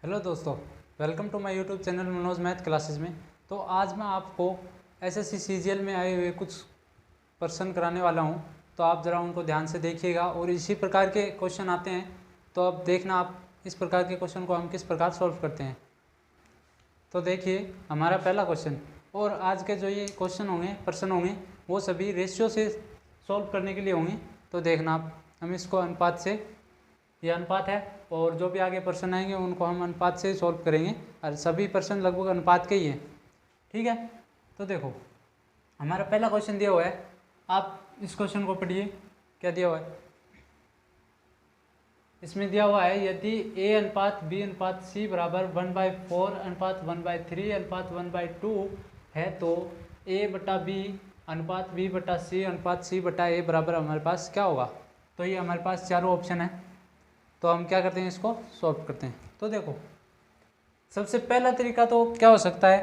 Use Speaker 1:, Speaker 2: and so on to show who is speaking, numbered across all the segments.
Speaker 1: Hello दोस्तों, welcome to my YouTube channel Manoj math classes में। तो आज मैं आपको एसएससी सीजीएल में आए हुए कुछ प्रश्न कराने वाला हूं। तो आप ज़रा उनको ध्यान से देखिएगा और इसी प्रकार के क्वेश्चन आते हैं तो अब देखना आप इस प्रकार के क्वेश्चन को हम किस प्रकार सॉल्व करते हैं। तो देखिए हमारा पहला क्वेश्चन, और आज के जो ये क्वेश्चन होंगे प्रश्न होंगे वो सभी रेशियो से सॉल्व करने के लिए होंगे। तो देखना आप, हम इसको अनुपात से, ये अनुपात है और जो भी आगे प्रश्न आएंगे उनको हम अनुपात से सॉल्व करेंगे और सभी प्रश्न लगभग अनुपात के ही हैं। ठीक है, तो देखो हमारा पहला क्वेश्चन दिया हुआ है, आप इस क्वेश्चन को पढ़िए। क्या दिया हुआ है इसमें? दिया हुआ है यदि a अनुपात b अनुपात c बराबर 1/4 अनुपात 1/3 अनुपात 1/2 है तो a बटा b अनुपात b बटा c अनुपात c बटा a बराबर हमारे पास क्या होगा। तो ये हमारे पास चारों ऑप्शन है, तो हम क्या करते हैं, इसको सॉल्व करते हैं। तो देखो सबसे पहला तरीका तो क्या हो सकता है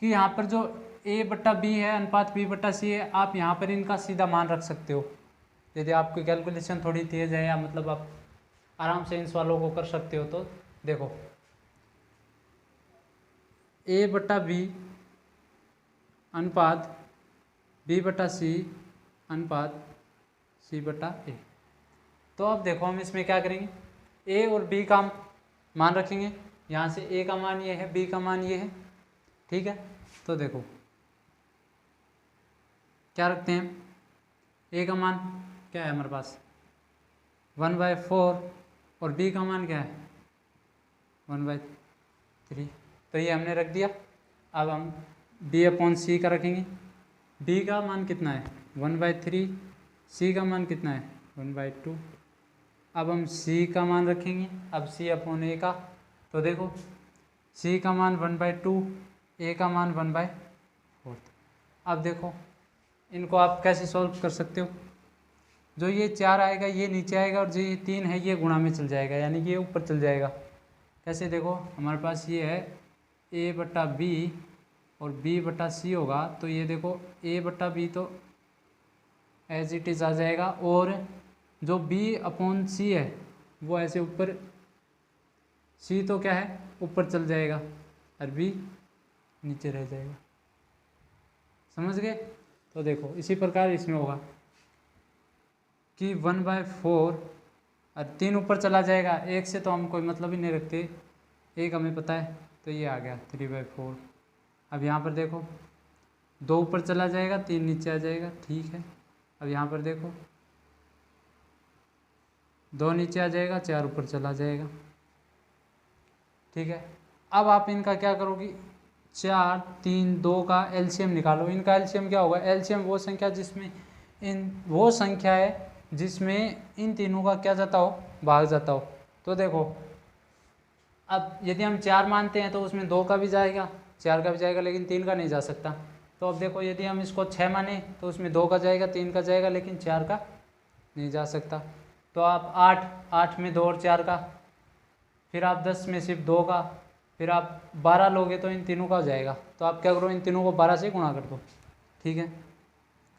Speaker 1: कि यहाँ पर जो a बटा b है अनुपात b बटा c है, आप यहाँ पर इनका सीधा मान रख सकते हो। यदि आपकी कैलकुलेशन थोड़ी तेज है या मतलब आप आराम से इन सवालों को कर सकते हो तो देखो a बटा b अनुपात b बटा c अनुपात c बटा a। तो अब देखो हम इसमें क्या करेंगे, a और b का मान रखेंगे। यहाँ से a का मान ये है, b का मान ये है। ठीक है, तो देखो क्या रखते हैं, a का मान क्या है हमारे पास 1/4 और b का मान क्या है 1/3। तो ये हमने रख दिया। अब हम b/c का रखेंगे। b का मान कितना है 1/3, c का मान कितना है 1/2। अब हम c का मान रखेंगे, अब c/a का। तो देखो c का मान 1/2, a का मान 1/4। अब देखो इनको आप कैसे सॉल्व कर सकते हो, जो ये 4 आएगा ये नीचे आएगा और जो ये 3 है ये गुणा में चल जाएगा, यानी कि ये ऊपर चल जाएगा। कैसे? देखो हमारे पास ये है a बटा b और b बटा c होगा, तो ये देखो a बटा b तो एज इट इज़ आ जाएगा और जो b/c है वो ऐसे ऊपर, c तो क्या है ऊपर चल जाएगा और b नीचे रह जाएगा। समझ गए? तो देखो इसी प्रकार इसमें होगा कि 1/4 और 3 ऊपर चला जाएगा, एक से तो हम कोई मतलब ही नहीं रखते, एक हमें पता है, तो ये आ गया 3/4। अब यहाँ पर देखो 2 ऊपर चला जाएगा, 3 नीचे आ जाएगा। ठीक है, अब यहाँ पर देखो 2 नीचे आ जाएगा, 4 ऊपर चला जाएगा। ठीक है, अब आप इनका क्या करोगे, 4, 3, 2 का एलसीएम निकालो। इनका एलसीएम क्या होगा, एलसीएम वो संख्या जिसमें वो संख्या है जिसमें इन तीनों का क्या जाता हो, भाग जाता हो। तो देखो अब यदि हम 4 मानते हैं तो उसमें 2 का भी जाएगा, 4 का भी जाएगा, लेकिन 3 का नहीं जा सकता। तो अब देखो यदि हम इसको 6 माने तो उसमें 2 का जाएगा, 3 का जाएगा, लेकिन 4 का नहीं जा सकता। तो आप 8 में 2 और 4 का, फिर आप 10 में सिर्फ 2 का, फिर आप 12 लोगे तो इन तीनों का हो जाएगा। तो आप क्या करो, इन तीनों को 12 से गुणा कर दो। ठीक है,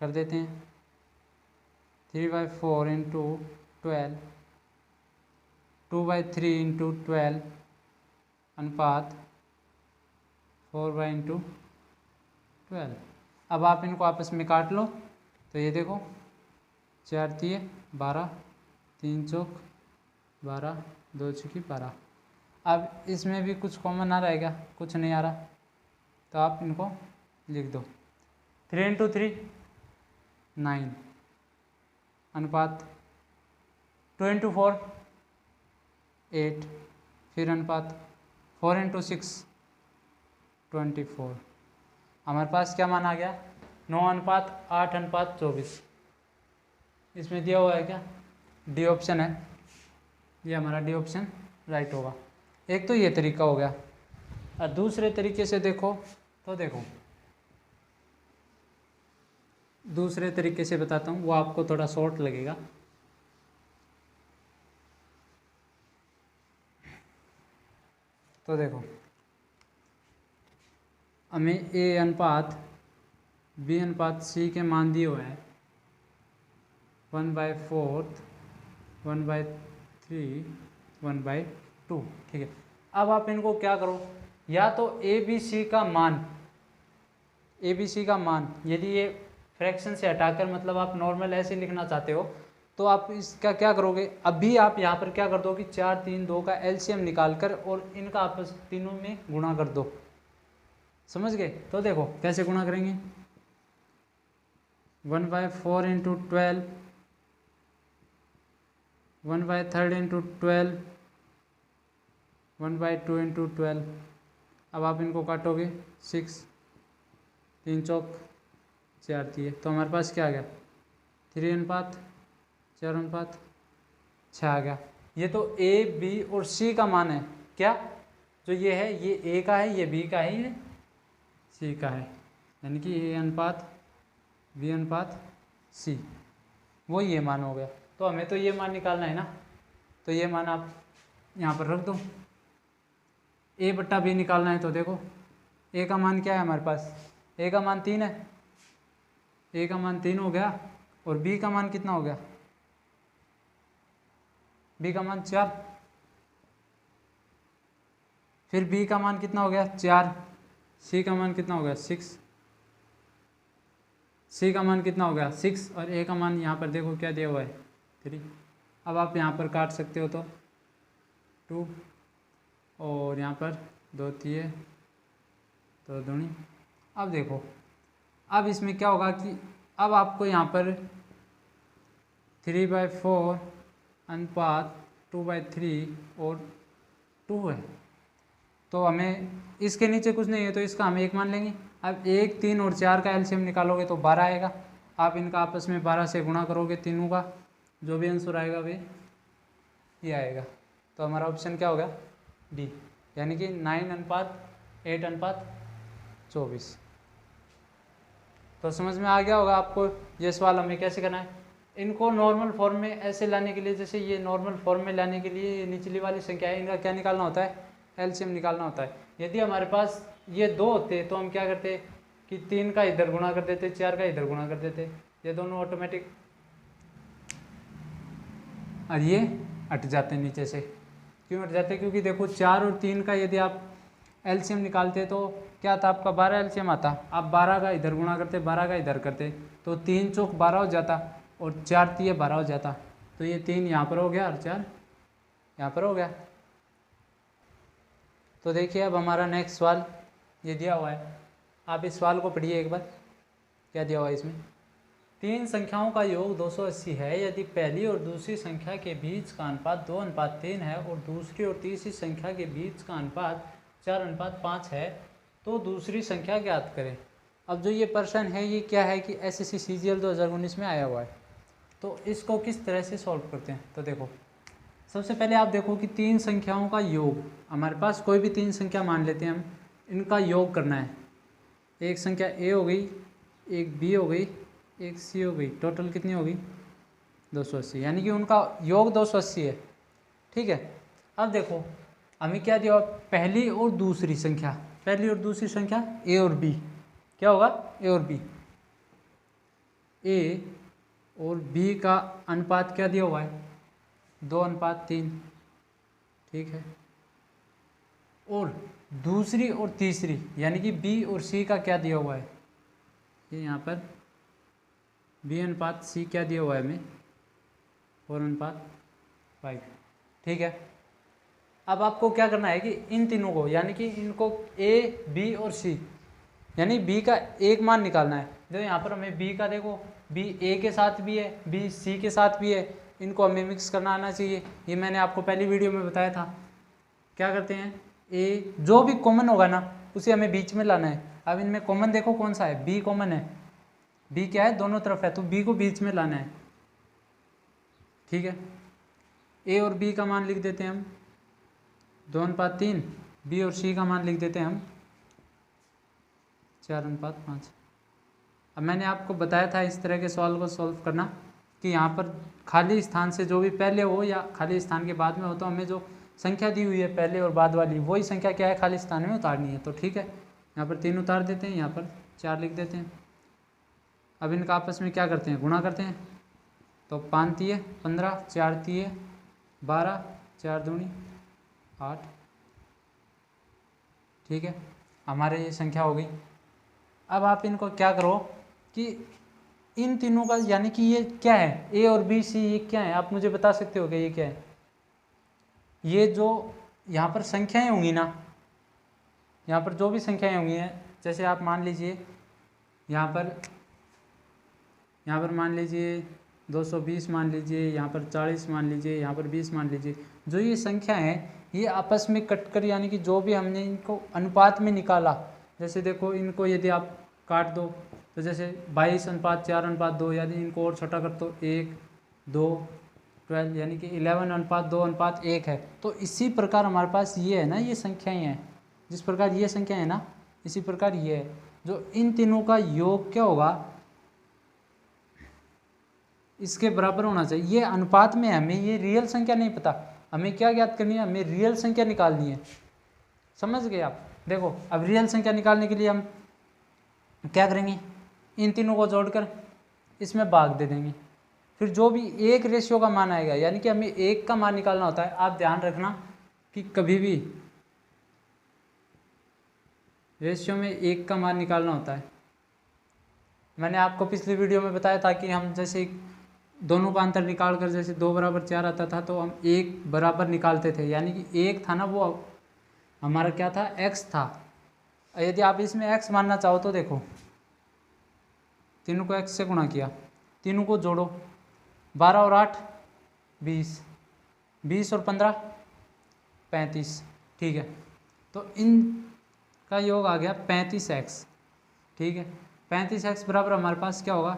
Speaker 1: कर देते हैं। 3/4 इंटू 12, 2/3 इंटू 12 अनुपात 4/12। अब आप इनको आपस में काट लो, तो ये देखो 4 तिये 12, 3 चौक 12, 2 चौकी 12। अब इसमें भी कुछ कॉमन आ रहेगा, कुछ नहीं आ रहा, तो आप इनको लिख दो। 3 इंटू 3 9 अनुपात 2 इंटू 4 8, फिर अनुपात 4 इंटू 6 24। हमारे पास क्या मान आ गया 9:8:24। इसमें दिया हुआ है क्या, डी ऑप्शन है, ये हमारा डी ऑप्शन राइट होगा। एक तो ये तरीका हो गया, और दूसरे तरीके से देखो तो देखो दूसरे तरीके से बताता हूँ, वो आपको थोड़ा शॉर्ट लगेगा। तो देखो हमें a अनुपात b अनुपात c के मान दिए हुए हैं 1/4 1/3 1/2। ठीक है, अब आप इनको क्या करो, या तो ए बी सी का मान यदि ये फ्रैक्शन से हटाकर मतलब आप नॉर्मल ऐसे लिखना चाहते हो तो आप इसका क्या करोगे, अभी आप यहाँ पर क्या कर दो कि 4 3 2 का एलसीएम निकाल कर और इनका आपस तीनों में गुणा कर दो। समझ गए? तो देखो कैसे गुणा करेंगे, 1/4 × 12, 1/3 × 12, 1/2 × 12। अब आप इनको काटोगे, 6 3 चौक 4 दिए, तो हमारे पास क्या आ गया, 3:4:6 आ गया। ये तो ए बी और सी का मान है, क्या जो ये है ये ए का है, ये बी का है, ये सी का है, यानी कि A/B/C, वो ये मान हो गया। तो हमें तो ये मान निकालना है ना, तो ये मान आप यहाँ पर रख दो। A/B निकालना है तो देखो ए का मान क्या है हमारे पास, ए का मान 3 है, ए का मान 3 हो गया, और बी का मान कितना हो गया, बी का मान 4, फिर बी का मान कितना हो गया 4, सी का मान कितना हो गया 6, सी का मान कितना हो गया 6, और ए का मान यहाँ पर देखो क्या दिया हुआ है 3। अब आप यहाँ पर काट सकते हो तो 2, और यहाँ पर 2 3 2 दूनी। अब देखो, अब इसमें क्या होगा कि अब आपको यहाँ पर 3/4 अनुपात 2/3 और 2 है, तो हमें इसके नीचे कुछ नहीं है तो इसका हम 1 मान लेंगे। अब 1 3 और 4 का एलसीएम निकालोगे तो 12 आएगा, आप इनका आपस में 12 से गुणा करोगे तीनों का, जो भी आंसर आएगा वे ये आएगा। तो हमारा ऑप्शन क्या होगा, डी, यानी कि 9:8:24। तो समझ में आ गया होगा आपको ये सवाल हमें कैसे करना है। इनको नॉर्मल फॉर्म में ऐसे लाने के लिए, जैसे ये नॉर्मल फॉर्म में लाने के लिए ये निचली वाली संख्या है, इनका क्या निकालना होता है, एलसीएम निकालना होता है। यदि हमारे पास ये 2 होते तो हम क्या करते कि 3 का इधर गुणा कर देते, 4 का इधर गुणा कर देते, ये दोनों ऑटोमेटिक, और ये हट जाते नीचे से। क्यों हट जाते, क्योंकि देखो 4 और 3 का यदि आप एलसीएम निकालते तो क्या था आपका 12 एलसीएम आता, आप 12 का इधर गुणा करते, 12 का इधर करते, तो 3 चौक 12 हो जाता, और 4 3 12 हो जाता, तो ये 3 यहाँ पर हो गया और 4 यहाँ पर हो गया। तो देखिए अब हमारा नेक्स्ट सवाल ये दिया हुआ है, आप इस सवाल को पढ़िए एक बार, क्या दिया हुआ है इसमें। 3 संख्याओं का योग 280 है, यदि पहली और दूसरी संख्या के बीच का अनुपात 2:3 है और दूसरी और तीसरी संख्या के बीच का अनुपात 4:5 है, तो दूसरी संख्या ज्ञात करें। अब जो ये प्रश्न है ये क्या है कि SSC CGL 2019 में आया हुआ है, तो इसको किस तरह से सॉल्व करते हैं। तो देखो सबसे पहले आप देखो कि 3 संख्याओं का योग, हमारे पास कोई भी 3 संख्या मान लेते हैं हम, इनका योग करना है। एक संख्या A हो गई, एक B हो गई, एक C हो गई, टोटल कितनी होगी 280, यानी कि उनका योग 280 है। ठीक है, अब देखो हमें क्या दिया, पहली और दूसरी संख्या, पहली और दूसरी संख्या A और B, क्या होगा A और B, A और B का अनुपात क्या दिया हुआ है 2:3। ठीक है, और दूसरी और तीसरी यानी कि B और C का क्या दिया हुआ है, ये यहाँ पर B/C क्या दिया हुआ है हमें 4:5। ठीक है, अब आपको क्या करना है कि इन तीनों को, यानी कि इनको A B और C, यानी B का एक मान निकालना है। जो यहाँ पर हमें B का देखो, B A के साथ भी है, B C के साथ भी है, इनको हमें मिक्स करना आना चाहिए। ये मैंने आपको पहली वीडियो में बताया था। क्या करते हैं, A जो भी कॉमन होगा ना उसे हमें बीच में लाना है। अब इनमें कॉमन देखो कौन सा है, B कॉमन है, B क्या है दोनों तरफ है, तो B को बीच में लाना है। ठीक है, A और B का मान लिख देते हैं हम 2:3, B और C का मान लिख देते हैं हम 4:5। अब मैंने आपको बताया था इस तरह के सवाल को सॉल्व करना कि यहाँ पर खाली स्थान से जो भी पहले हो या खाली स्थान के बाद में हो, तो हमें जो संख्या दी हुई है पहले और बाद वाली वही संख्या क्या है खाली स्थान में उतारनी है। तो ठीक है, यहाँ पर 3 उतार देते हैं, यहाँ पर 4 लिख देते हैं। अब इनका आपस में क्या करते हैं, गुणा करते हैं। तो 5 तिये 15, 4 तिये 12, 4 दूनी 8। ठीक है, हमारे ये संख्या हो गई। अब आप इनको क्या करो कि इन तीनों का यानी कि ये क्या है, ए और बी सी, ये क्या है आप मुझे बता सकते हो कि ये क्या है? ये जो यहाँ पर संख्याएं होंगी ना, यहाँ पर जो भी संख्याएं होंगी हैं, जैसे आप मान लीजिए यहाँ पर मान लीजिए 220 मान लीजिए, यहाँ पर 40 मान लीजिए, यहाँ पर 20 मान लीजिए। जो ये संख्या है ये आपस में कट कर यानी कि जो भी हमने इनको अनुपात में निकाला, जैसे देखो इनको यदि आप काट दो तो जैसे 22:4:2, यदि इनको और छोटा कर तो 1, 2, 12 यानी कि 11:2:1 है। तो इसी प्रकार हमारे पास ये है ना, ये संख्याएं हैं, जिस प्रकार ये संख्या है ना इसी प्रकार ये है। जो इन तीनों का योग क्या होगा, इसके बराबर होना चाहिए। ये अनुपात में, हमें ये रियल संख्या नहीं पता, हमें क्या ज्ञात करनी है, हमें रियल संख्या निकालनी है। समझ गए आप? देखो अब रियल संख्या निकालने के लिए हम क्या करेंगे, इन तीनों को जोड़कर इसमें भाग दे देंगे, फिर जो भी एक रेशियो का मान आएगा, यानी कि हमें एक का मान निकालना होता है। आप ध्यान रखना कि कभी भी रेशियो में एक का मान निकालना होता है। मैंने आपको पिछली वीडियो में बताया था कि हम जैसे दोनों का अंतर निकाल कर, जैसे 2 = 4 आता था तो हम 1 बराबर निकालते थे, यानी कि 1 था ना वो हमारा क्या था, x था। यदि आप इसमें x मानना चाहो तो देखो तीनों को x से गुणा किया, तीनों को जोड़ो, 12 और 8 20, 20 और 15 35। ठीक है, तो इन का योग आ गया 35x। ठीक है, 35x बराबर हमारे पास क्या होगा,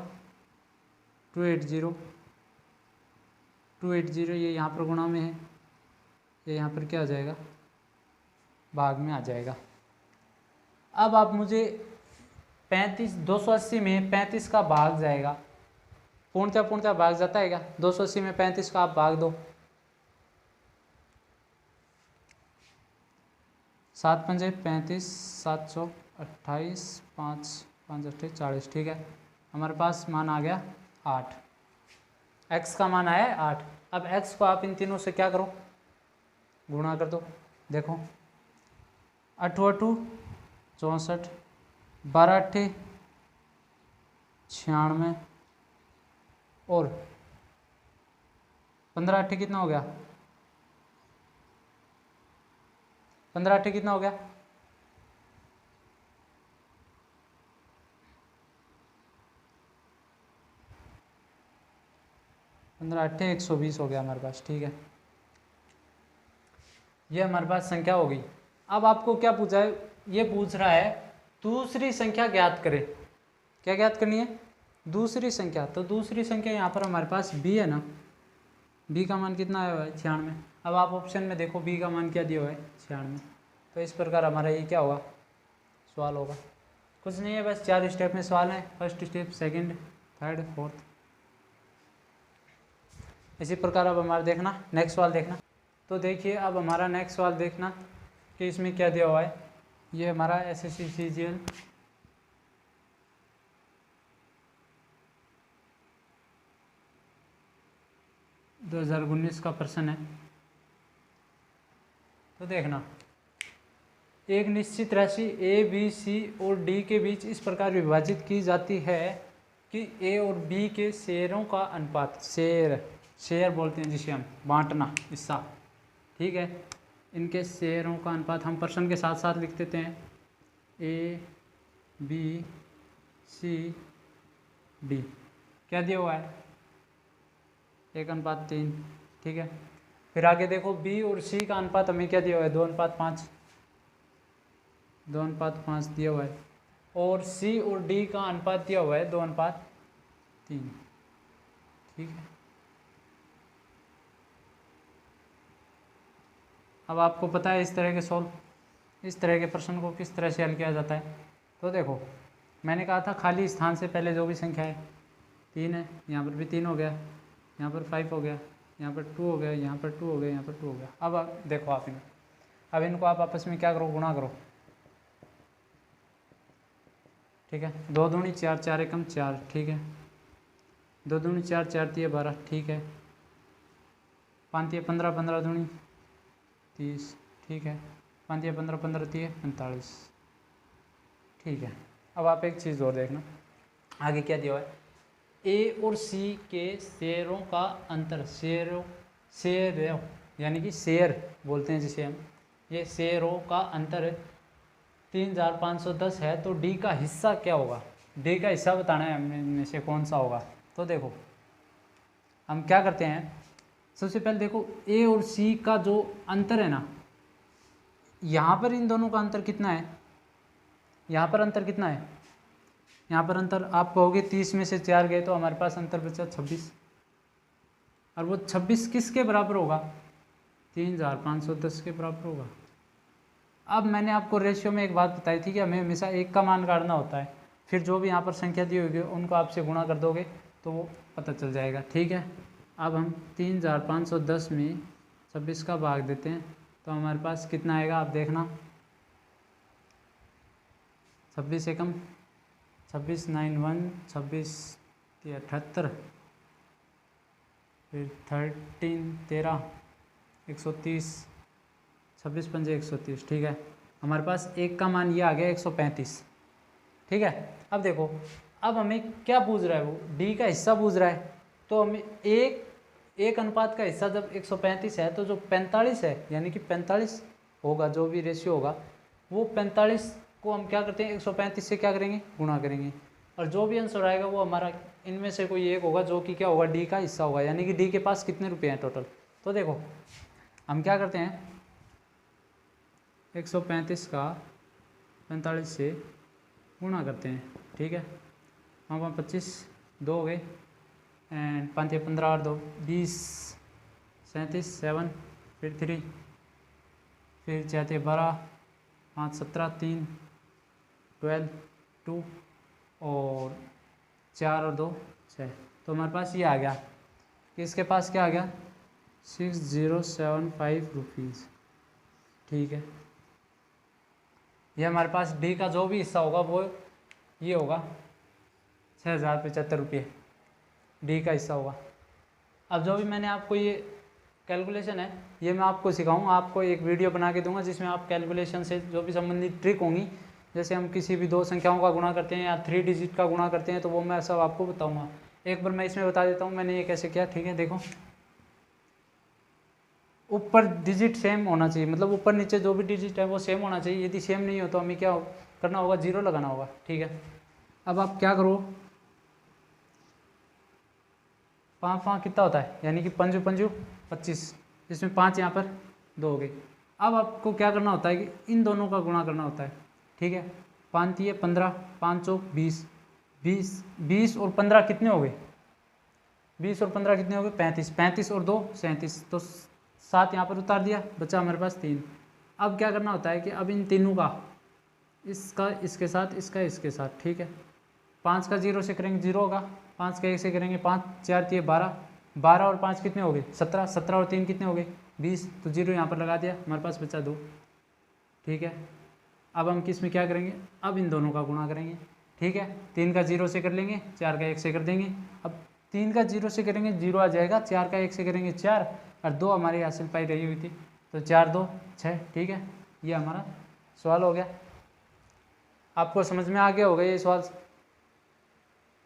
Speaker 1: 280। ये यहाँ पर गुणा में है, ये यहाँ पर क्या आ जाएगा, भाग में आ जाएगा। अब आप मुझे 280 में 35 का भाग जाएगा, पूर्णतः भाग जाता है क्या, 280 में 35 का आप भाग दो, 7 पंजे 35, 728, 5 5 8 40। ठीक है, हमारे पास मान आ गया 8, x का मान आया है 8। अब x को आप इन तीनों से क्या करो, गुणा कर दो। देखो 8 8 64, 12 8 96 और 15 8 कितना हो गया, 15 8 कितना हो गया, 15 8 120 हो गया हमारे पास। ठीक है, ये हमारे पास संख्या हो गई। अब आपको क्या पूछा है, ये पूछ रहा है दूसरी संख्या ज्ञात करें। क्या ज्ञात करनी है, दूसरी संख्या। तो दूसरी संख्या यहाँ पर हमारे पास b है ना, b का मान कितना आया हुआ है, 96। अब आप ऑप्शन में देखो b का मान क्या दिया हुआ है, 96। तो इस प्रकार हमारा ये क्या होगा, सवाल होगा। कुछ नहीं है, बस 4 स्टेप में सवाल है, first step, second, third, fourth. इसी प्रकार अब हमारा देखना नेक्स्ट सवाल देखना। तो देखिए अब हमारा नेक्स्ट सवाल देखना कि इसमें क्या दिया हुआ है। ये हमारा SSC CGL 2019 का प्रश्न है। तो देखना, एक निश्चित राशि A, B, C और D के बीच इस प्रकार विभाजित की जाती है कि A और B के शेयरों का अनुपात, शेयर बोलते हैं जिसे हम, बांटना, हिस्सा। ठीक है, इनके शेयरों का अनुपात हम प्रश्न के साथ साथ लिख देते हैं, A, B, C, D। क्या दिया हुआ है, 1:3। ठीक है, फिर आगे देखो B और C का अनुपात हमें क्या दिया हुआ है, 2:5, 2:5 दिया हुआ है। और C और D का अनुपात दिया हुआ है 2:3। ठीक है, अब आपको पता है इस तरह के प्रश्न को किस तरह से हल किया जाता है। तो देखो मैंने कहा था खाली स्थान से पहले जो भी संख्या है, 3 है, यहाँ पर भी 3 हो गया, यहाँ पर 5 हो गया, यहाँ पर 2 हो गया, यहाँ पर 2 हो गया, यहाँ पर 2 हो गया। अब देखो आप अब इनको आप आपस में क्या करो, गुणा करो। ठीक है, 2 दूनी 4, 4 एकम 4। ठीक है, 2 दूनी 4, 4 तिये 12, ठीक है। 5 तिये 15, 15 दूनी 30, ठीक है। 5 तिये 15, 15 तिये 45, ठीक है। अब आप एक चीज़ और देखना, आगे क्या दिया हुआ है, ए और सी के शेयरों का अंतर, शेयर यानी कि शेयर बोलते हैं जिसे हम, ये शेयरों का अंतर 3510 है, तो डी का हिस्सा क्या होगा, डी का हिस्सा बताना है हमें में से कौन सा होगा। तो देखो हम क्या करते हैं, सबसे पहले देखो ए और सी का जो अंतर है ना, यहाँ पर इन दोनों का अंतर कितना है, यहाँ पर अंतर कितना है, यहाँ पर अंतर आप कहोगे 30 में से 4 गए तो हमारे पास अंतर बचा 26, और वो 26 किसके बराबर होगा, 3510 के बराबर होगा। अब मैंने आपको रेशियो में एक बात बताई थी कि हमें हमेशा एक का मान काटना होता है, फिर जो भी यहाँ पर संख्या दी होगी उनको आपसे गुणा कर दोगे तो वो पता चल जाएगा, ठीक है। अब हम 3510 में 26 का भाग देते हैं तो हमारे पास कितना आएगा, आप देखना, 26 एकम 26 9 1, 26 78, फिर 13 13 130, 26 पंजे 130, ठीक है। हमारे पास एक का मान ये आ गया 135, ठीक है। अब देखो, अब हमें क्या पूछ रहा है, वो डी का हिस्सा पूछ रहा है, तो हमें एक अनुपात का हिस्सा जब 135 है तो जो 45 है यानी कि 45 होगा, जो भी रेशियो होगा वो 45 को हम क्या करते हैं 135 से क्या करेंगे, गुणा करेंगे, और जो भी आंसर आएगा वो हमारा इनमें से कोई एक होगा जो कि क्या होगा, डी का हिस्सा होगा, यानी कि डी के पास कितने रुपये हैं टोटल। तो देखो हम क्या करते हैं, 135 का 45 से गुणा करते हैं, ठीक है। वहाँ 25 2 हो गए, एंड 5 या 15 और 2 20, 37 7, फिर 3, फिर 4 या 12, 5 17 3 12 2, और 4 और 2 6, तो हमारे पास ये आ गया कि इसके पास क्या आ गया 6075 रुपीज़, ठीक है। ये हमारे पास डी का जो भी हिस्सा होगा वो ये होगा 6075 रुपये डी का हिस्सा होगा। अब जो भी मैंने आपको ये कैलकुलेशन है ये मैं आपको सिखाऊंगा, आपको एक वीडियो बना के दूंगा जिसमें आप कैलकुलेशन से जो भी संबंधित ट्रिक होंगी, जैसे हम किसी भी 2 संख्याओं का गुणा करते हैं या 3 डिजिट का गुणा करते हैं, तो वो मैं सब आपको बताऊंगा। एक बार मैं इसमें बता देता हूँ मैंने ये कैसे किया, ठीक है। देखो ऊपर डिजिट सेम होना चाहिए, मतलब ऊपर नीचे जो भी डिजिट है वो सेम होना चाहिए, यदि सेम नहीं हो तो हमें क्या करना होगा, 0 लगाना होगा, ठीक है। अब आप क्या करो, 5 5 कितना होता है, यानी कि 5 पंजू 25, जिसमें 5 यहाँ पर 2 हो गए। अब आपको क्या करना होता है कि इन दोनों का गुणा करना होता है, ठीक है। 5 तिये 15, 5 चौक 20, 20 और 15 कितने हो गए, 20 और 15 कितने हो गए 35, 35 और 2 37, तो 7 यहाँ पर उतार दिया, बचा हमारे पास 3। अब क्या करना होता है कि अब इन तीनों का, इसका इसके साथ, इसका इसके साथ, ठीक है। 5 का 0 से करेंगे 0 होगा, 5 का 1 से करेंगे 5, 4 तिये 12, 12 और 5 कितने हो गए 17, 17 और 3 कितने हो गए 20, तो 0 यहाँ पर लगा दिया, हमारे पास बचा 2, ठीक है। अब हम किस में क्या करेंगे, अब इन दोनों का गुणा करेंगे, ठीक है। 3 का 0 से कर लेंगे, 4 का 1 से कर देंगे। अब 3 का 0 से करेंगे 0 आ जाएगा, 4 का 1 से करेंगे 4, और 2 हमारी हासिल पाई रही हुई थी, तो 4 2 6, ठीक है। ये हमारा सवाल हो गया। आपको समझ में आ गया होगा ये सवाल,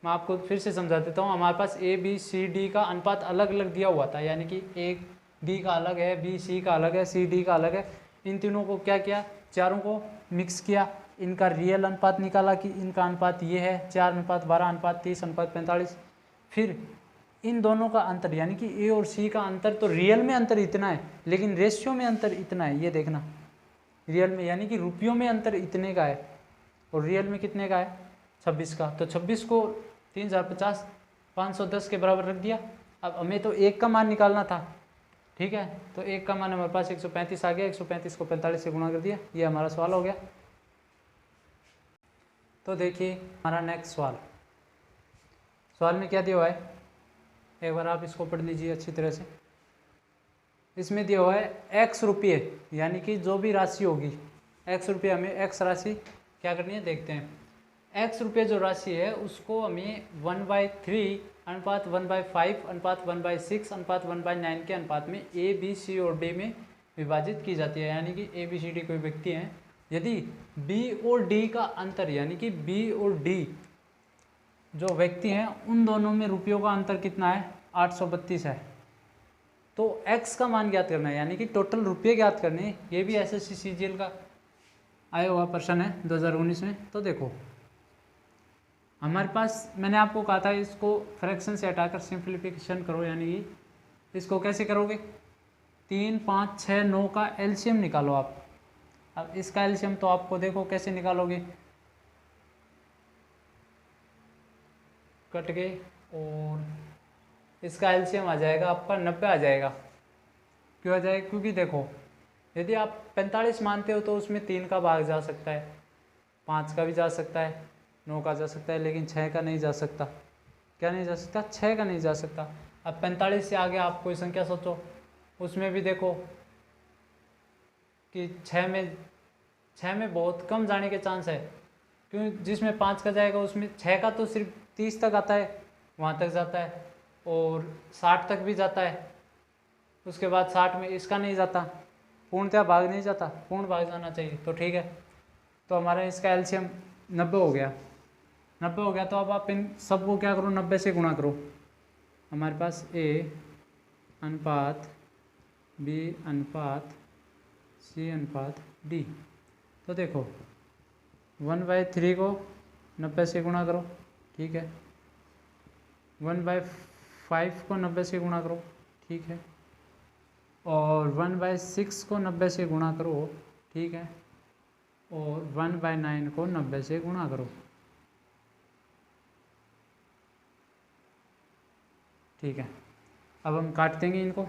Speaker 1: मैं आपको फिर से समझा देता हूँ। हमारे पास ए बी सी डी का अनुपात अलग अलग दिया हुआ था, यानी कि ए डी का अलग है, बी सी का अलग है, सी डी का अलग है। इन तीनों को क्या किया, चारों को मिक्स किया, इनका रियल अनुपात निकाला कि इनका अनुपात ये है 4:12:30:45। फिर इन दोनों का अंतर यानी कि ए और सी का अंतर, तो रियल में अंतर इतना है लेकिन रेशियो में अंतर इतना है, ये देखना। रियल में यानी कि रुपयों में अंतर इतने का है और रियल में कितने का है 26 का, तो 26 को 3050 510 के बराबर रख दिया। अब हमें तो एक का मान निकालना था, ठीक है, तो एक का मान हमारे पास 135 आ गया, 135 को 45 से गुणा कर दिया, ये हमारा सवाल हो गया। तो देखिए हमारा नेक्स्ट सवाल में क्या दिया हुआ है, एक बार आप इसको पढ़ लीजिए अच्छी तरह से। इसमें दिया हुआ है x रुपये, यानी कि जो भी राशि होगी x रुपये, हमें x राशि क्या करनी है देखते हैं। x रुपये जो राशि है उसको हमें 1/3 अनुपात 1/5, अनुपात 1/6, अनुपात 1/9 के अनुपात में ए, बी, सी और डी में विभाजित की जाती है। यानी कि ए, बी, सी, डी कोई व्यक्ति हैं, यदि बी और डी का अंतर, यानी कि बी और डी जो व्यक्ति हैं उन दोनों में रुपयों का अंतर कितना है, 832 है, तो x का मान ज्ञात करना है, यानी कि टोटल रुपये ज्ञात करने हैं। ये भी एसएससी सीजीएल का आया हुआ प्रश्न है 2019 में। तो देखो हमारे पास, मैंने आपको कहा था इसको फ्रैक्शन से हटाकर सिंप्लीफिकेशन करो, यानी कि इसको कैसे करोगे, 3, 5, 6, 9 का एलसीएम निकालो आप। अब इसका एलसीएम तो आपको देखो कैसे निकालोगे, कट गए, और इसका एलसीएम आ जाएगा आपका 90 आ जाएगा। क्यों आ जाएगा, क्योंकि देखो यदि आप 45 मानते हो तो उसमें 3 का भाग जा सकता है, 5 का भी जा सकता है, 9 का जा सकता है, लेकिन 6 का नहीं जा सकता। क्या नहीं जा सकता, 6 का नहीं जा सकता। अब 45 से आगे आप कोई संख्या सोचो, उसमें भी देखो कि 6 में बहुत कम जाने के चांस है, क्यों, जिसमें 5 का जाएगा उसमें 6 का तो सिर्फ 30 तक आता है, वहाँ तक जाता है, और 60 तक भी जाता है। उसके बाद 60 में इसका नहीं जाता, पूर्णतः भाग नहीं जाता, पूर्ण भाग जाना चाहिए, तो ठीक है। तो हमारा इसका एलसीएम 90 हो गया, 90 हो गया। तो अब आप इन सबको क्या करो, 90 से गुणा करो। हमारे पास ए अनुपात बी अनुपात सी अनुपात डी। तो देखो 1/3 को 90 से गुणा करो, ठीक है, 1/5 को 90 से गुणा करो, ठीक है, और 1/6 को 90 से गुणा करो, ठीक है, और 1/9 को 90 से गुणा करो, ठीक है। अब हम काट देंगे इनको,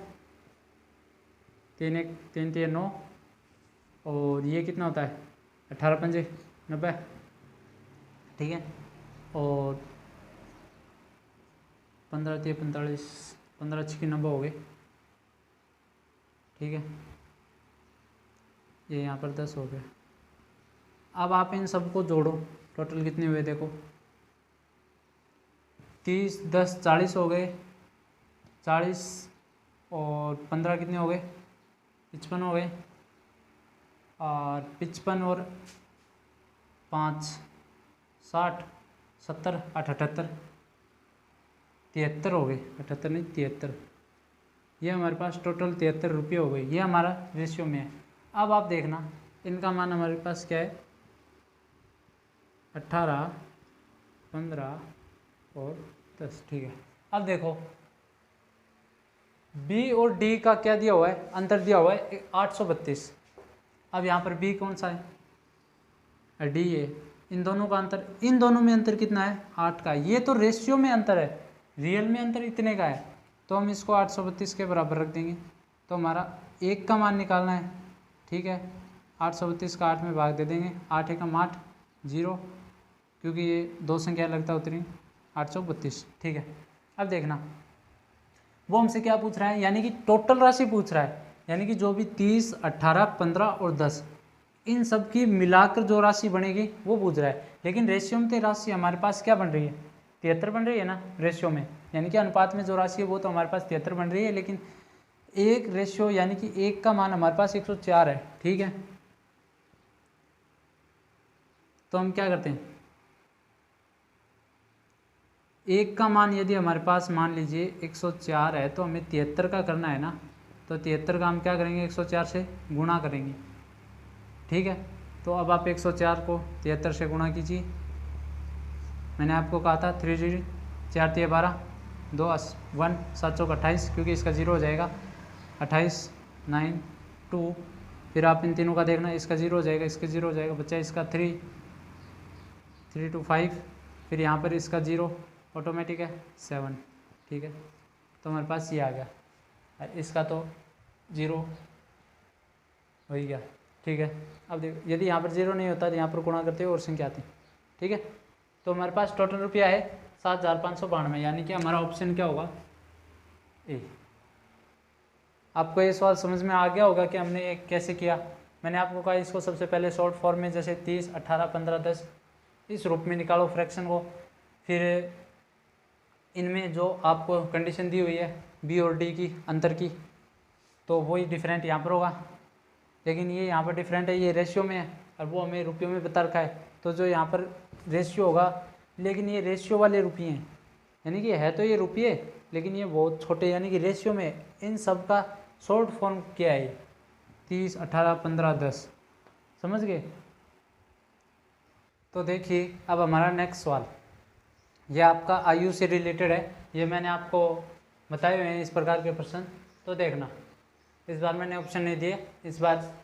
Speaker 1: 3 1 3 3 9, और ये कितना होता है, 18 पंजे 90, ठीक है, और 15 3 45, 15 6 90 हो गए, ठीक है। ये यहाँ पर 10 हो गया। अब आप इन सबको जोड़ो, टोटल कितने हुए देखो, 30 10 40 हो गए, 40 और 15 कितने हो गए, 55 हो गए, और 55 और 5 60 70 78 73 हो गए, 78 नहीं 73। ये हमारे पास टोटल 73 रुपये हो गए। ये हमारा रेशियो में है। अब आप देखना इनका मान हमारे पास क्या है, 18 15 और 10, ठीक है। अब देखो बी और डी का क्या दिया हुआ है, अंतर दिया हुआ है 832। अब यहाँ पर बी कौन सा है, डी है, इन दोनों का अंतर, इन दोनों में अंतर कितना है, 8 का। ये तो रेशियो में अंतर है, रियल में अंतर इतने का है, तो हम इसको 832 के बराबर रख देंगे। तो हमारा 1 का मान निकालना है, ठीक है, 832 का 8 में भाग दे देंगे, 8 एकम 8 0, क्योंकि ये 2 संख्या लगता है उतनी, 832, ठीक है। अब देखना वो हमसे क्या पूछ रहा है, यानी कि टोटल राशि पूछ रहा है, यानी कि जो भी 30 18 15 और 10 इन सब की मिलाकर जो राशि बनेगी वो पूछ रहा है। लेकिन रेशियो में राशि हमारे पास क्या बन रही है, 73 बन रही है ना रेशियो में, यानी कि अनुपात में जो राशि है वो तो हमारे पास 73 बन रही है, लेकिन एक रेशियो यानी कि 1 का मान हमारे पास 104 है, ठीक है। तो हम क्या करते हैं, 1 का मान यदि हमारे पास मान लीजिए 104 है, तो हमें 73 का करना है ना, तो 73 का हम क्या करेंगे, 104 से गुणा करेंगे, ठीक है। तो अब आप 104 को 73 से गुणा कीजिए। मैंने आपको कहा था 3 0 4 3 12 2 1 7 चौक 28, क्योंकि इसका 0 हो जाएगा, 28 9 2, फिर आप इन तीनों का देखना, इसका 0 हो जाएगा, इसका 0 हो जाएगा, बच्चा इसका 3 3 2 5, फिर यहाँ पर इसका 0 ऑटोमेटिक है 7, ठीक है। तो हमारे पास ये आ गया, और इसका तो 0 हो ही गया, ठीक है। अब देखो यदि यहाँ पर 0 नहीं होता तो यहाँ पर गुणा करते हुए और संख्या आती, ठीक है। तो हमारे पास टोटल रुपया है 7592, यानी कि हमारा ऑप्शन क्या होगा, ए। आपको ये सवाल समझ में आ गया होगा कि हमने ये कैसे किया। मैंने आपको कहा इसको सबसे पहले शॉर्ट फॉर्म में, जैसे 30 18 15 10 इस रूप में निकालो फ्रैक्शन को, फिर इनमें जो आपको कंडीशन दी हुई है बी और डी की अंतर की, तो वही डिफरेंट यहाँ पर होगा। लेकिन ये यहाँ पर डिफरेंट है, ये रेशियो में है और वो हमें रुपयों में बता रखा है, तो जो यहाँ पर रेशियो होगा, लेकिन ये रेशियो वाले रुपये हैं, यानी कि है तो ये रुपये लेकिन ये बहुत छोटे, यानी कि रेशियो में है। इन सब का शॉर्ट फॉर्म क्या है? 30, 18, 15, 10। समझ गए? तो देखिए अब हमारा नेक्स्ट सवाल, यह आपका आयु से रिलेटेड है। ये मैंने आपको बताए हुए हैं इस प्रकार के प्रश्न, तो देखना। इस बार मैंने ऑप्शन नहीं दिए, इस बार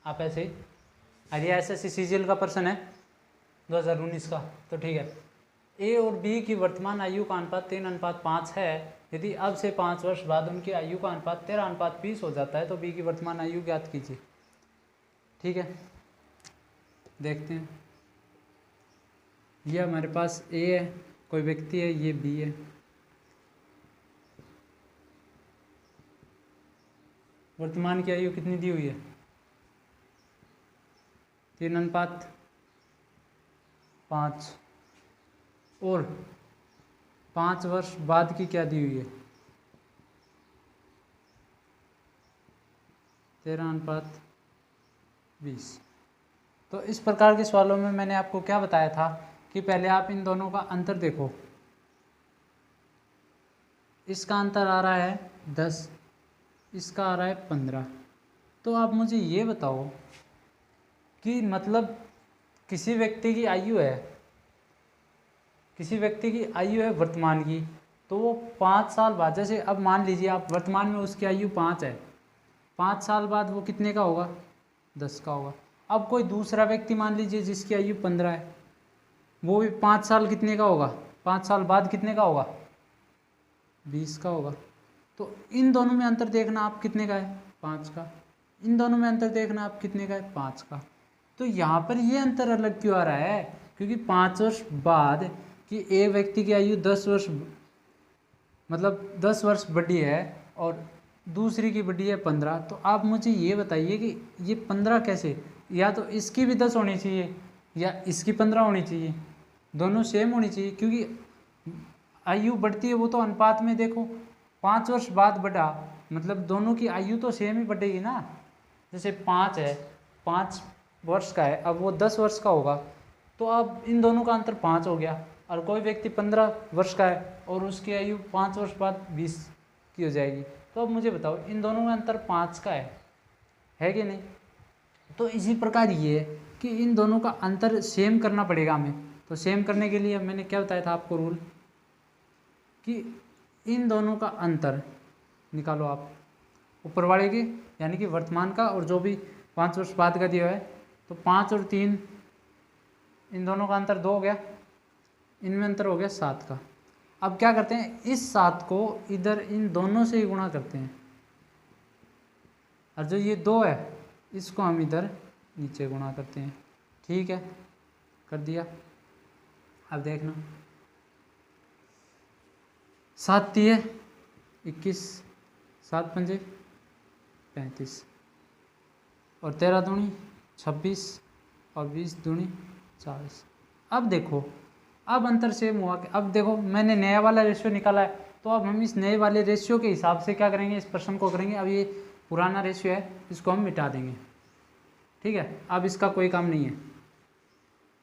Speaker 1: आप ऐसे ही। अरे SSC CGL का प्रश्न है 2019 का, तो ठीक है। ए और बी की वर्तमान आयु का अनुपात 3:5 है। यदि अब से 5 वर्ष बाद उनकी आयु का अनुपात 13:20 हो जाता है तो बी की वर्तमान आयु ज्ञात कीजिए। ठीक है, देखते हैं। ये हमारे पास ए है, कोई व्यक्ति है, ये बी है। वर्तमान की आयु कितनी दी हुई है? 3:5। और 5 वर्ष बाद की क्या दी हुई है? 13:20। तो इस प्रकार के सवालों में मैंने आपको क्या बताया था कि पहले आप इन दोनों का अंतर देखो। इसका अंतर आ रहा है 10, इसका आ रहा है 15। तो आप मुझे ये बताओ कि मतलब किसी व्यक्ति की आयु है वर्तमान की, तो वो 5 साल बाद, जैसे अब मान लीजिए आप वर्तमान में उसकी आयु 5 है, 5 साल बाद वो कितने का होगा? 10 का होगा। अब कोई दूसरा व्यक्ति मान लीजिए जिसकी आयु 15 है, वो भी 5 साल कितने का होगा? 5 साल बाद कितने का होगा? 20 का होगा। तो इन दोनों में अंतर देखना आप कितने का है? 5 का। इन दोनों में अंतर देखना आप कितने का है? 5 का। तो यहाँ पर ये अंतर अलग क्यों आ रहा है? क्योंकि 5 वर्ष बाद कि एक व्यक्ति की आयु 10 वर्ष, मतलब 10 वर्ष बड़ी है और दूसरी की बड़ी है 15। तो आप मुझे ये बताइए कि ये 15 कैसे? या तो इसकी भी 10 होनी चाहिए या इसकी 15 होनी चाहिए, दोनों सेम होनी चाहिए। क्योंकि आयु बढ़ती है वो तो अनुपात में देखो, 5 वर्ष बाद बढ़ा मतलब दोनों की आयु तो सेम ही बढ़ेगी ना। जैसे 5 है, 5 वर्ष का है, अब वो 10 वर्ष का होगा, तो अब इन दोनों का अंतर 5 हो गया। और कोई व्यक्ति 15 वर्ष का है और उसकी आयु 5 वर्ष बाद 20 की हो जाएगी, तो अब मुझे बताओ इन दोनों में अंतर 5 का है कि नहीं? तो इसी प्रकार ये है कि इन दोनों का अंतर सेम करना पड़ेगा हमें। तो सेम करने के लिए मैंने क्या बताया था आपको रूल, कि इन दोनों का अंतर निकालो आप ऊपर वाले के, यानी कि वर्तमान का, और जो भी 5 वर्ष बाद का दिया है, तो 5 और 3 इन दोनों का अंतर 2 हो गया, इनमें अंतर हो गया 7 का। अब क्या करते हैं, इस 7 को इधर इन दोनों से ही गुणा करते हैं, और जो ये 2 है इसको हम इधर नीचे गुणा करते हैं। ठीक है, कर दिया। अब देखना, 7 तिये 21, 7 पंजे 35, और 13 दूनी 26, और 20 दूनी 40। अब देखो, अब अंतर सेम हुआ कि अब देखो मैंने नया वाला रेशियो निकाला है, तो अब हम इस नए वाले रेशियो के हिसाब से क्या करेंगे, इस प्रश्न को करेंगे। अब ये पुराना रेशियो है, इसको हम मिटा देंगे। ठीक है, अब इसका कोई काम नहीं है।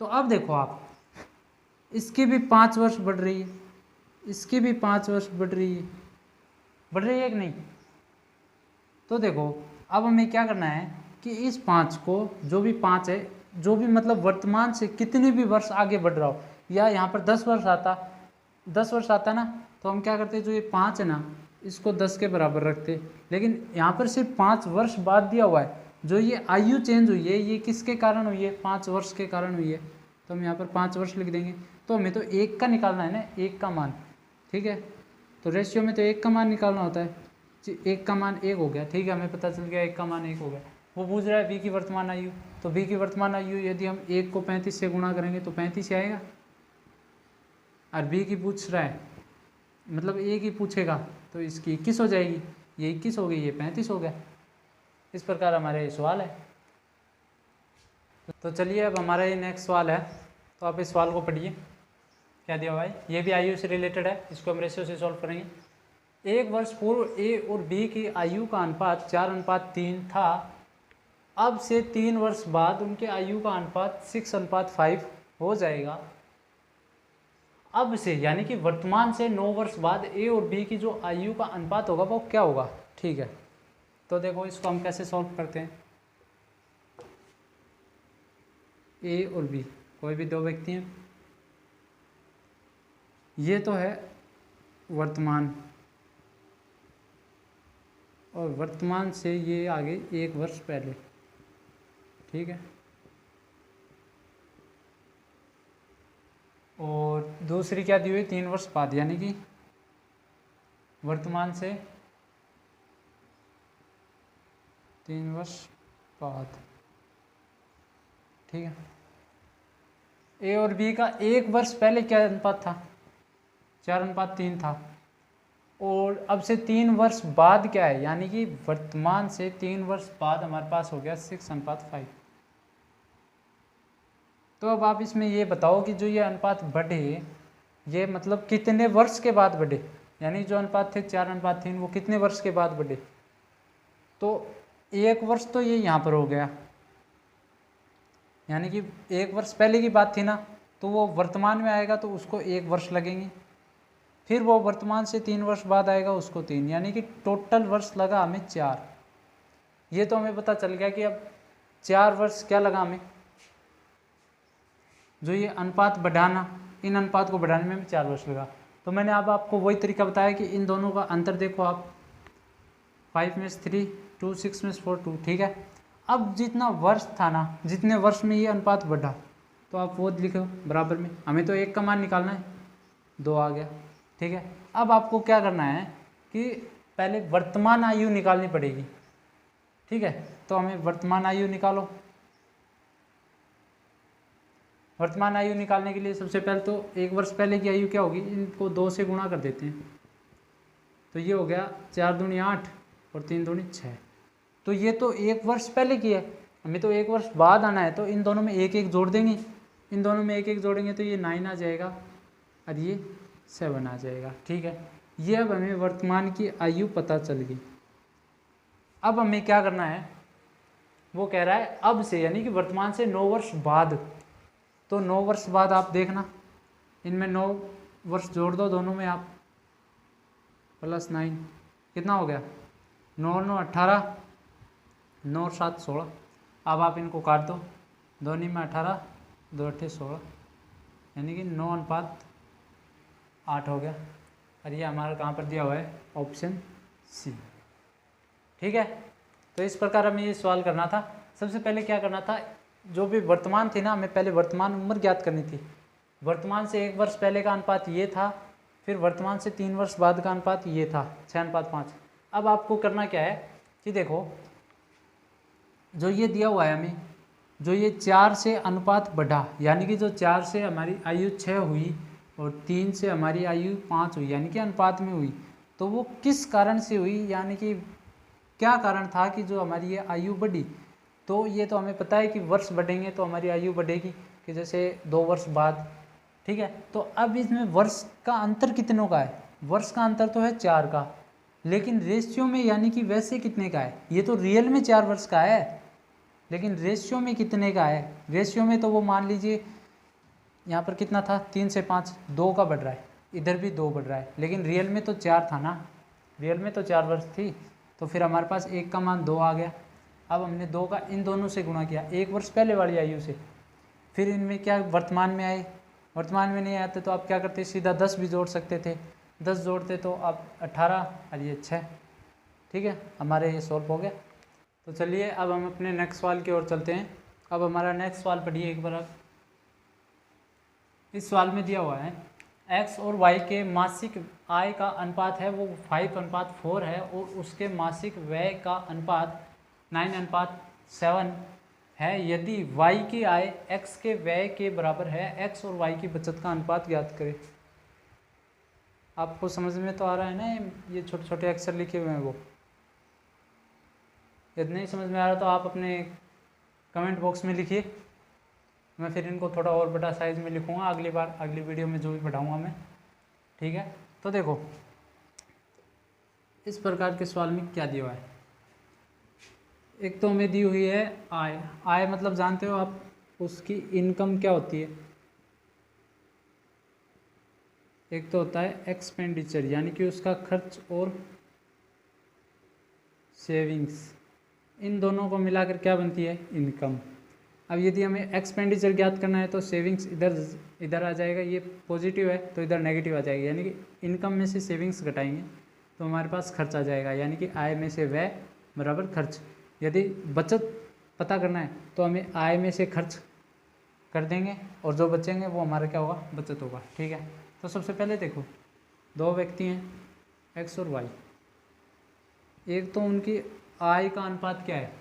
Speaker 1: तो अब देखो आप, इसकी भी 5 वर्ष बढ़ रही है, इसकी भी 5 वर्ष बढ़ रही है कि नहीं? तो देखो अब हमें क्या करना है कि इस 5 को, जो भी 5 है, जो भी मतलब वर्तमान से कितने भी वर्ष आगे बढ़ रहा हो, या यहाँ पर 10 वर्ष आता ना, तो हम क्या करते, जो ये 5 है ना, इसको 10 के बराबर रखते। लेकिन यहाँ पर सिर्फ 5 वर्ष बाद दिया हुआ है, जो ये आयु चेंज हुई है ये किसके कारण हुई है? 5 वर्ष के कारण हुई है। तो हम यहाँ पर 5 वर्ष लिख देंगे। तो हमें तो 1 का निकालना है ना, 1 का मान। ठीक है, तो रेशियो में तो 1 का मान निकालना होता है। 1 का मान 1 हो गया। ठीक है, हमें पता चल गया 1 का मान 1 हो गया। वो पूछ रहा है बी की वर्तमान आयु, तो बी की वर्तमान आयु यदि हम 1 को 35 से गुणा करेंगे तो 35 ही आएगा। और बी की पूछ रहा है, मतलब एक ही पूछेगा तो इसकी 21 हो जाएगी, ये 21 हो गई, ये 35 हो गया। इस प्रकार हमारे सवाल है। तो चलिए अब हमारा ये नेक्स्ट सवाल है, तो आप इस सवाल को पढ़िए। क्या दिया हुआ है, ये भी आयु से रिलेटेड है, इसको हम रेशियो से सॉल्व करेंगे। 1 वर्ष पूर्व ए और बी की आयु का अनुपात 4:3 था। अब से 3 वर्ष बाद उनके आयु का अनुपात 6:5 हो जाएगा। अब से यानी कि वर्तमान से 9 वर्ष बाद ए और बी की जो आयु का अनुपात होगा वो क्या होगा। ठीक है, तो देखो इसको हम कैसे सॉल्व करते हैं। ए और बी कोई भी दो व्यक्ति हैं, ये तो है वर्तमान, और वर्तमान से ये आगे 1 वर्ष पहले। ठीक है, और दूसरी क्या दी हुई, 3 वर्ष बाद, यानी कि वर्तमान से 3 वर्ष बाद। ठीक है, ए और बी का 1 वर्ष पहले क्या अनुपात था, 4:3 था, और अब से 3 वर्ष बाद क्या है, यानी कि वर्तमान से 3 वर्ष बाद हमारे पास हो गया 6:5। तो अब आप इसमें ये बताओ कि जो ये अनुपात बढ़े, ये मतलब कितने वर्ष के बाद बढ़े, यानी जो अनुपात थे 4:3 वो कितने वर्ष के बाद बढ़े। तो 1 वर्ष तो ये यहाँ पर हो गया, यानी कि 1 वर्ष पहले की बात थी ना, तो वो वर्तमान में आएगा तो उसको 1 वर्ष लगेंगे, फिर वो वर्तमान से 3 वर्ष बाद आएगा उसको 3, यानी कि टोटल वर्ष लगा हमें 4। ये तो हमें पता चल गया कि अब 4 वर्ष क्या लगा हमें, जो ये अनुपात बढ़ाना, इन अनुपात को बढ़ाने में 4 वर्ष लगा। तो मैंने अब आपको वही तरीका बताया कि इन दोनों का अंतर देखो आप, 5 में 3 2, 6 में 4 2। ठीक है, अब जितना वर्ष था ना, जितने वर्ष में ये अनुपात बढ़ा, तो आप वो लिखो बराबर में। हमें तो 1 का मान निकालना है, 2 आ गया। ठीक है, अब आपको क्या करना है कि पहले वर्तमान आयु निकालनी पड़ेगी। ठीक है, तो हमें वर्तमान आयु निकालो। वर्तमान आयु निकालने के लिए सबसे पहले तो 1 वर्ष पहले की आयु क्या होगी, इनको 2 से गुणा कर देते हैं, तो ये हो गया 4 दूनी 8 और 3 दूनी 6। तो ये तो 1 वर्ष पहले की है, हमें तो 1 वर्ष बाद आना है, तो इन दोनों में 1 1 जोड़ देंगे, इन दोनों में 1 1 जोड़ेंगे तो ये 9 आ जाएगा और ये 7 आ जाएगा। ठीक है, ये अब हमें वर्तमान की आयु पता चल गई। अब हमें क्या करना है, वो कह रहा है अब से, यानी कि वर्तमान से 9 वर्ष बाद। तो 9 वर्ष बाद आप देखना, इनमें 9 वर्ष जोड़ दो दोनों में आप, +9 कितना हो गया, 9 9 18, 9 7 16। अब आप इनको काट दो, 2 में 18, 2 8 16, यानी कि 9:8 हो गया। और ये हमारा कहाँ पर दिया हुआ है, ऑप्शन सी। ठीक है, तो इस प्रकार हमें ये सवाल करना था। सबसे पहले क्या करना था, जो भी वर्तमान थी ना, हमें पहले वर्तमान उम्र ज्ञात करनी थी। वर्तमान से 1 वर्ष पहले का अनुपात ये था, फिर वर्तमान से 3 वर्ष बाद का अनुपात ये था 6:5। अब आपको करना क्या है कि देखो, जो ये दिया हुआ है हमें, जो ये 4 से अनुपात बढ़ा, यानी कि जो 4 से हमारी आयु 6 हुई और 3 से हमारी आयु 5 हुई, यानी कि अनुपात में हुई, तो वो किस कारण से हुई, यानी कि क्या कारण था कि जो हमारी ये आयु बढ़ी। तो ये तो हमें पता है कि वर्ष बढ़ेंगे तो हमारी आयु बढ़ेगी, कि जैसे 2 वर्ष बाद। ठीक है, तो अब इसमें वर्ष का अंतर कितनों का है, वर्ष का अंतर तो है 4 का, लेकिन रेशियो में यानी कि वैसे कितने का है, ये तो रियल में 4 वर्ष का है, लेकिन रेशियो में कितने का है। रेशियो में तो वो मान लीजिए यहाँ पर कितना था, 3 से 5, 2 का बढ़ रहा है, इधर भी 2 बढ़ रहा है, लेकिन रियल में तो 4 था ना, रियल में तो 4 वर्ष थी। तो फिर हमारे पास 1 का मान 2 आ गया। अब हमने 2 का इन दोनों से गुणा किया, 1 वर्ष पहले वाली आयु से, फिर इनमें क्या वर्तमान में आए, वर्तमान में नहीं आते तो आप क्या करते, सीधा 10 भी जोड़ सकते थे, 10 जोड़ते तो आप 18 और ये 6। ठीक है, हमारे ये सॉल्व हो गया। तो चलिए अब हम अपने नेक्स्ट सवाल की ओर चलते हैं। अब हमारा नेक्स्ट सवाल पढ़िए एक बार आप। इस सवाल में दिया हुआ है x और y के मासिक आय का अनुपात है वो 5:4 है, और उसके मासिक व्यय का अनुपात 9:7 है। यदि y की आय x के व्यय के बराबर है, x और y की बचत का अनुपात ज्ञात करें। आपको समझ में तो आ रहा है ना, ये छोटे छोटे अक्षर लिखे हुए हैं वो। यदि नहीं समझ में आ रहा तो आप अपने कमेंट बॉक्स में लिखिए। मैं फिर इनको थोड़ा और बड़ा साइज़ में लिखूँगा अगली बार, अगली वीडियो में जो भी पढ़ाऊँगा मैं, ठीक है। तो देखो इस प्रकार के सवाल में क्या दिया हुआ है। एक तो हमें दी हुई है आय। आय मतलब जानते हो आप, उसकी इनकम क्या होती है। एक तो होता है एक्सपेंडिचर यानी कि उसका खर्च और सेविंग्स, इन दोनों को मिलाकर क्या बनती है, इनकम। अब यदि हमें एक्सपेंडिचर ज्ञात करना है तो सेविंग्स इधर आ जाएगा, ये पॉजिटिव है तो इधर नेगेटिव आ जाएगी, यानी कि इनकम में से सेविंग्स घटाएंगे तो हमारे पास खर्च आ जाएगा, यानी कि आय में से व्यय बराबर खर्च। यदि बचत पता करना है तो हमें आय में से खर्च कर देंगे और जो बचेंगे वो हमारा क्या होगा, बचत होगा, ठीक है। तो सबसे पहले देखो दो व्यक्ति हैं एक्स और वाई। एक तो उनकी आय का अनुपात क्या है,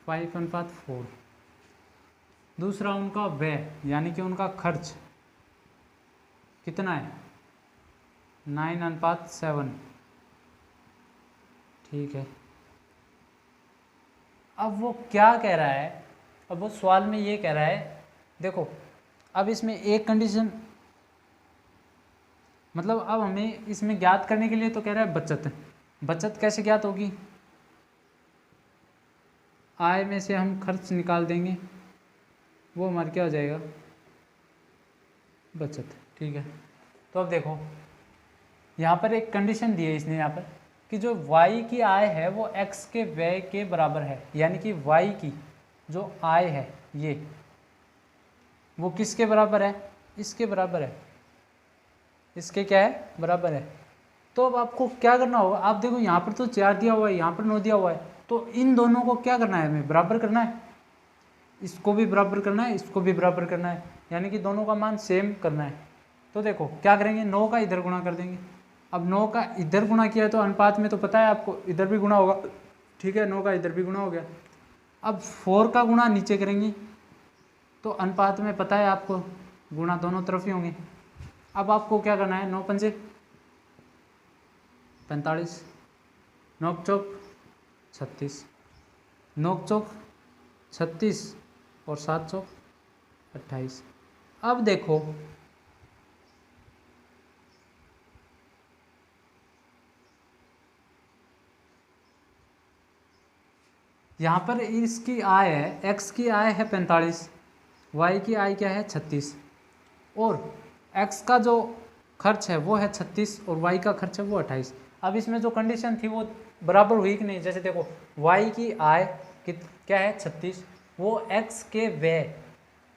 Speaker 1: 5:4। दूसरा उनका व्यय यानी कि उनका खर्च कितना है, 9:7, ठीक है। अब वो क्या कह रहा है, अब वो सवाल में ये कह रहा है, देखो अब इसमें एक कंडीशन, मतलब अब हमें इसमें ज्ञात करने के लिए तो कह रहा है बचत। बचत कैसे ज्ञात होगी, आय में से हम खर्च निकाल देंगे, वो हमारा क्या हो जाएगा, बचत, ठीक है। तो अब देखो यहाँ पर एक कंडीशन दी है इसने यहाँ पर कि जो y की आय है वो x के व्यय के बराबर है, यानी कि y की जो आय है ये वो किसके बराबर है, इसके बराबर है, इसके क्या है, बराबर है। तो अब आपको क्या करना होगा, आप देखो यहाँ पर तो 4 दिया हुआ है, यहाँ पर 9 दिया हुआ है, तो इन दोनों को क्या करना है, हमें बराबर करना है, इसको भी बराबर करना है, इसको भी बराबर करना है, यानी कि दोनों का मान सेम करना है। तो देखो क्या करेंगे, 9 का इधर गुणा कर देंगे। अब 9 का इधर गुणा किया है तो अनुपात में तो पता है आपको इधर भी गुणा होगा, ठीक है, 9 का इधर भी गुणा हो गया। अब 4 का गुणा नीचे करेंगे तो अनुपात में पता है आपको गुणा दोनों तरफ ही होंगे। अब आपको क्या करना है, 9 पंजे 45, 9 चौक 36, 9 चौक 36 और 7 चौक 28। अब देखो यहाँ पर इसकी आय है, x की आय है 45, y की आय क्या है 36, और x का जो खर्च है वो है 36 और y का खर्च है वो 28। अब इसमें जो कंडीशन थी वो बराबर हुई कि नहीं, जैसे देखो y की आय क्या है 36, वो x के व्यय,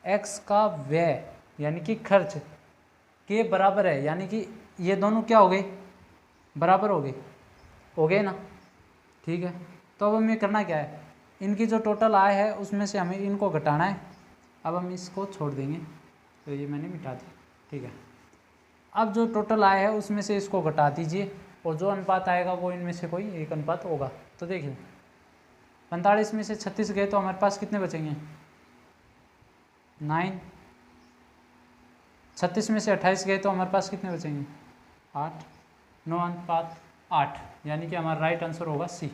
Speaker 1: x का व्यय यानी कि खर्च के बराबर है, यानी कि ये दोनों क्या हो गए, बराबर हो गए ना, ठीक है। तो अब हमें करना क्या है, इनकी जो टोटल आय है उसमें से हमें इनको घटाना है। अब हम इसको छोड़ देंगे, तो ये मैंने मिटा दिया, ठीक है। अब जो टोटल आय है उसमें से इसको घटा दीजिए और जो अनुपात आएगा वो इनमें से कोई एक अनुपात होगा। तो देखिए 45 में से 36 गए तो हमारे पास कितने बचेंगे, 9। 36 में से 28 गए तो हमारे पास कितने बचेंगे, 8। 9:8, यानी कि हमारा राइट आंसर होगा सी।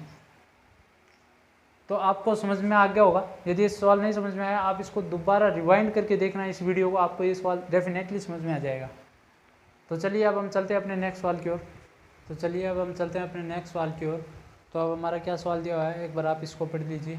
Speaker 1: तो आपको समझ में आ गया होगा। यदि ये सवाल नहीं समझ में आया आप इसको दोबारा रिवाइंड करके देखना इस वीडियो को, आपको ये सवाल डेफिनेटली समझ में आ जाएगा। तो चलिए अब हम चलते हैं अपने नेक्स्ट सवाल की ओर। तो अब हमारा क्या सवाल दिया हुआ है, एक बार आप इसको पढ़ लीजिए।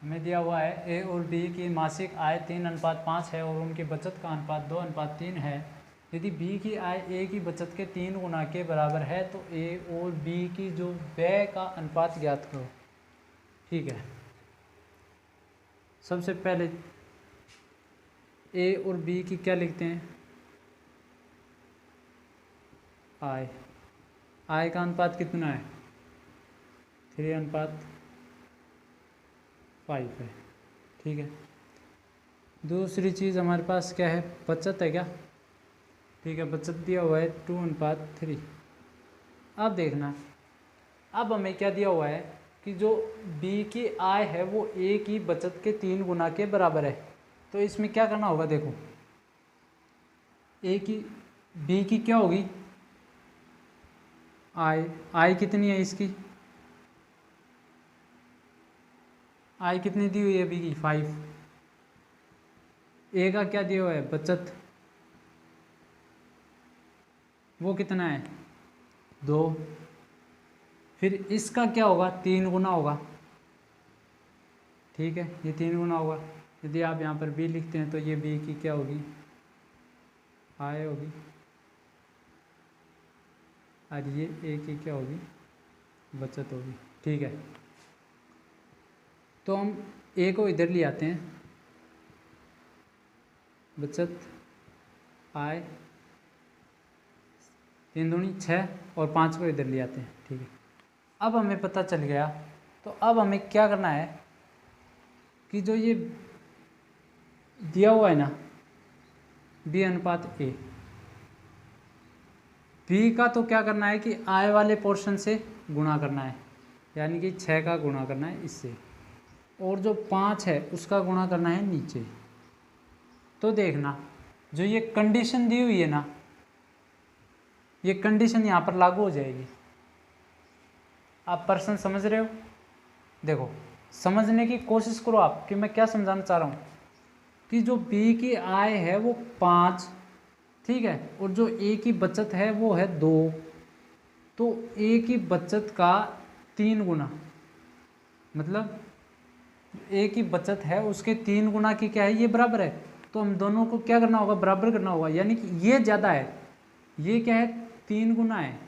Speaker 1: हमें दिया हुआ है ए और बी की मासिक आय 3:5 है और उनकी बचत का अनुपात 2:3 है। यदि बी की आय ए की बचत के 3 गुना के बराबर है तो ए और बी की जो व्यय का अनुपात ज्ञात करो, ठीक है। सबसे पहले ए और बी की क्या लिखते हैं, आय। आय का अनुपात कितना है, 3:5 है, ठीक है। दूसरी चीज़ हमारे पास क्या है, बचत है क्या, ठीक है, बचत दिया हुआ है 2:3। अब देखना, अब हमें क्या दिया हुआ है कि जो बी की आय है वो ए की बचत के 3 गुना के बराबर है। तो इसमें क्या करना होगा, देखो बी की क्या होगी, आय कितनी है इसकी, आई कितनी दी हुई है बी की 5, ए का क्या दिया हुआ है बचत, वो कितना है 2, फिर इसका क्या होगा 3 गुना होगा, ठीक है ये 3 गुना होगा। यदि आप यहाँ पर बी लिखते हैं तो ये बी की क्या होगी आय होगी, और ये ए की क्या होगी बचत होगी, ठीक है। तो हम ए को इधर ले आते हैं, बचत आय 3 दूनी 6 और 5 को इधर ले आते हैं, ठीक है। अब हमें पता चल गया, तो अब हमें क्या करना है कि जो ये दिया हुआ है ना बी अनुपात ए, बी का तो क्या करना है कि आय वाले पोर्शन से गुणा करना है, यानी कि 6 का गुणा करना है इससे, और जो 5 है उसका गुणा करना है नीचे। तो देखना जो ये कंडीशन दी हुई है ना, ये कंडीशन यहाँ पर लागू हो जाएगी। आप प्रश्न समझ रहे हो? देखो समझने की कोशिश करो आप कि मैं क्या समझाना चाह रहा हूँ कि जो बी की आय है वो 5, ठीक है, और जो ए की बचत है वो है 2, तो ए की बचत का 3 गुना, मतलब ए की बचत है उसके 3 गुना की क्या है ये बराबर है। तो हम दोनों को क्या करना होगा बराबर करना होगा, यानी कि ये ज़्यादा है, ये क्या है 3 गुना है,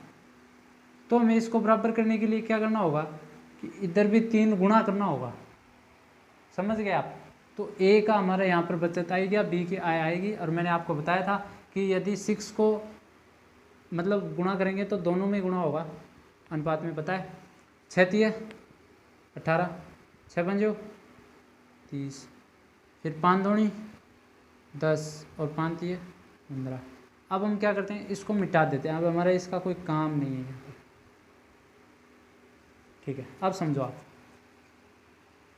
Speaker 1: तो हमें इसको बराबर करने के लिए क्या करना होगा कि इधर भी 3 गुना करना होगा। समझ गए आप? तो ए का हमारा यहाँ पर बचत आएगी, बी की आय आएगी, और मैंने आपको बताया था कि यदि 6 को मतलब गुणा करेंगे तो दोनों में गुणा होगा अनुपात में, पता है 6 तिये 18, 6 पंजो 30, फिर 5 दूनी 10 और 5 तिये 15। अब हम क्या करते हैं इसको मिटा देते हैं, अब हमारा इसका कोई काम नहीं है यहाँ पर, ठीक है। अब समझो आप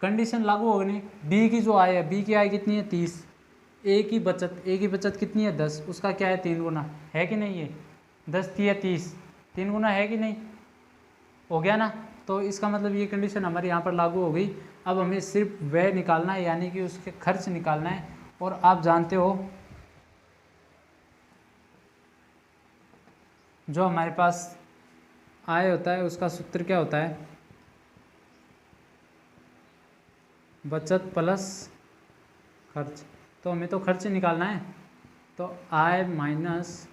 Speaker 1: कंडीशन लागू होगी नहीं, बी की जो आय है, बी की आय कितनी है 30, ए की बचत कितनी है 10, उसका क्या है 3 गुना है कि नहीं, है 10 तिये 30, 3 गुना है कि नहीं, हो गया ना। तो इसका मतलब ये कंडीशन हमारे यहाँ पर लागू हो गई। अब हमें सिर्फ व्यय निकालना है, यानी कि उसके खर्च निकालना है, और आप जानते हो जो हमारे पास आय होता है उसका सूत्र क्या होता है, बचत प्लस खर्च। तो हमें तो खर्च निकालना है, तो आय माइनस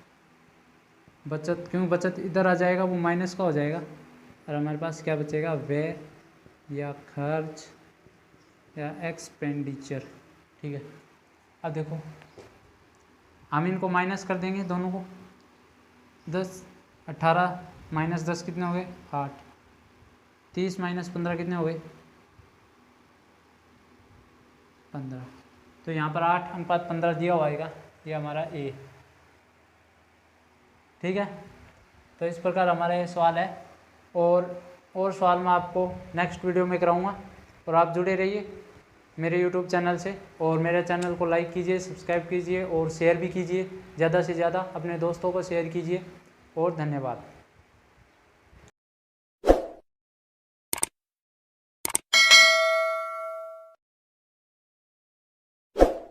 Speaker 1: बचत, क्यों बचत इधर आ जाएगा वो माइनस का हो जाएगा, और हमारे पास क्या बचेगा व्यय या खर्च या एक्सपेंडिचर, ठीक है। अब देखो हम इनको माइनस कर देंगे दोनों को, 10 18 माइनस 10 कितने हो गए 8, 30 माइनस 15 कितने हो गए 15। तो यहाँ पर 8 अनुपात 15 दिया हुआ आएगा, ये हमारा ए, ठीक है। तो इस प्रकार हमारा ये सवाल है, और सवाल मैं आपको नेक्स्ट वीडियो में कराऊंगा, और आप जुड़े रहिए मेरे यूट्यूब चैनल से, और मेरे चैनल को लाइक कीजिए, सब्सक्राइब कीजिए और शेयर भी कीजिए, ज़्यादा से ज़्यादा अपने दोस्तों को शेयर कीजिए, और धन्यवाद।